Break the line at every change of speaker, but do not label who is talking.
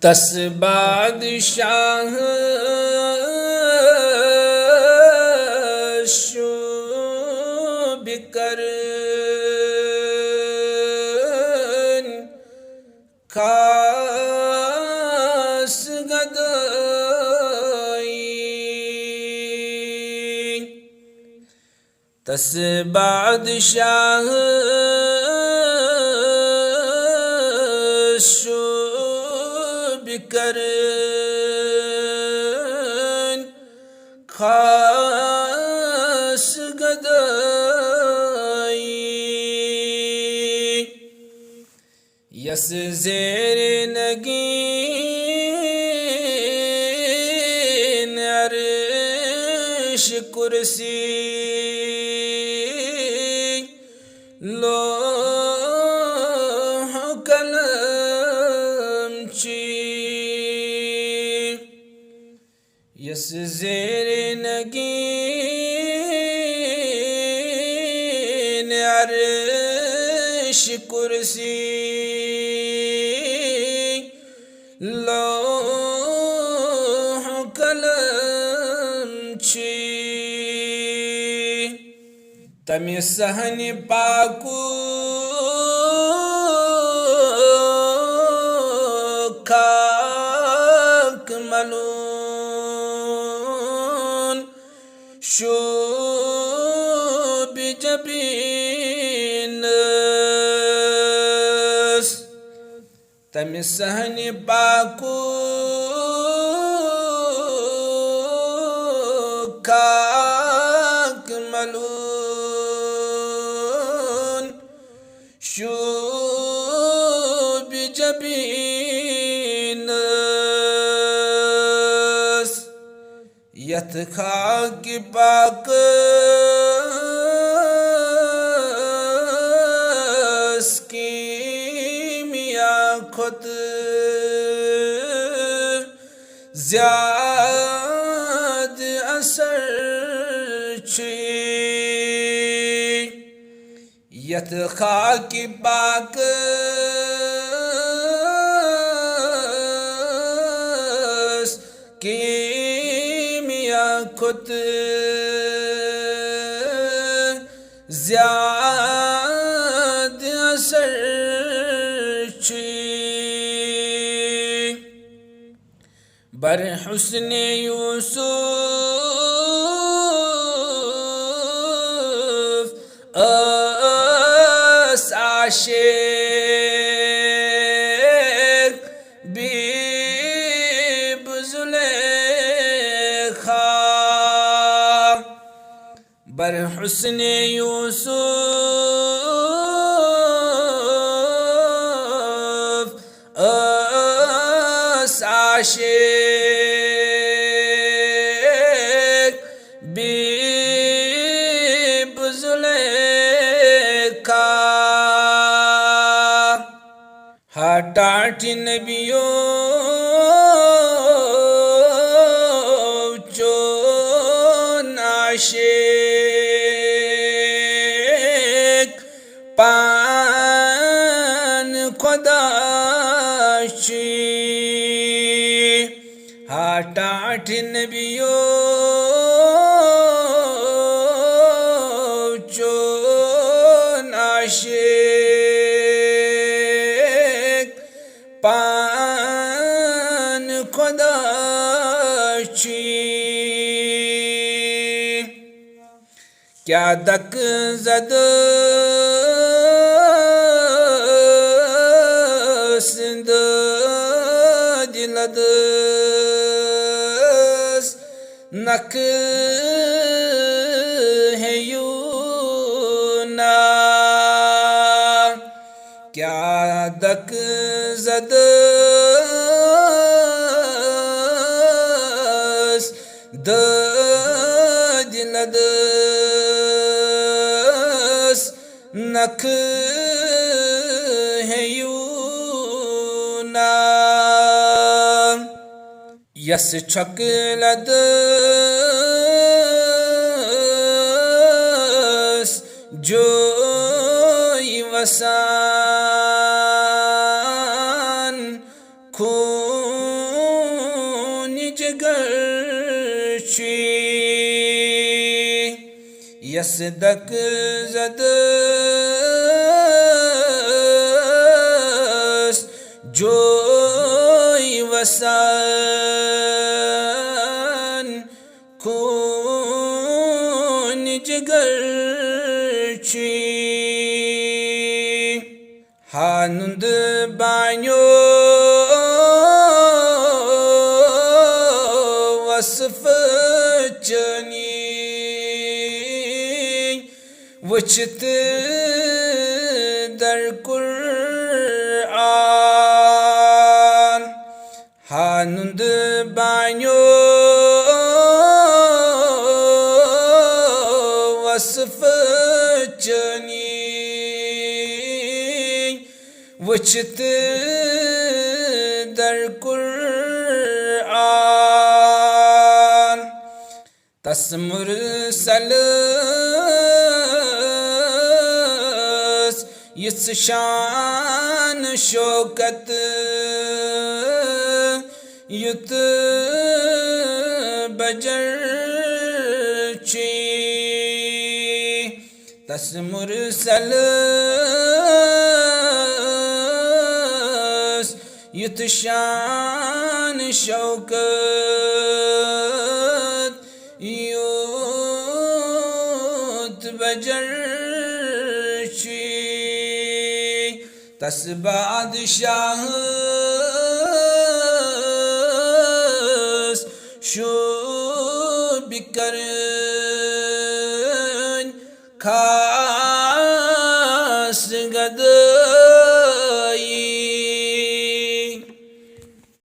तस बादशाह बिकर खास गदाई तस बादशाह बिकर खास गदाई यस ज़ेर नगीन अर्श कुर्सी लोह कलम ची यस ज़ेर नगीन अर्श कुर्सी लोह कलम ची तमि सहन पाकू खाक मलून शोब जबीनस तमि सहन पाकू खाक मलून शोब जबीनस यथ खाक पाक खुद ज़्याद असर छी यथ खाक पाक कीमिया खुद ज़्याद असर बर हुस्न यूसुफ आशिक बीब ज़ुलेखा बर हुस्न यूसुफ आशिक बीब ज़ुलेखा हटाठ नबियों चोन आशिक पान खुदाशी हटाठ नबियों चोन आशिक पान खुदाशी क्या दक ज़द सिंध दिलद नक है यूना क्या दक ज़द दिलद नख है यूना यस छकलद जो वसान खून Yasdak zadas joy wasan kun jigar chi hanund banyo wasf chani وچت در قرآن هانند بانیو وصف چنی وچت در قرآن تسمر یس شان شوکت یت بجر چی تس مرسل یت شان شوکت یت بجر تس بادشاہ شو بکرن خاص گد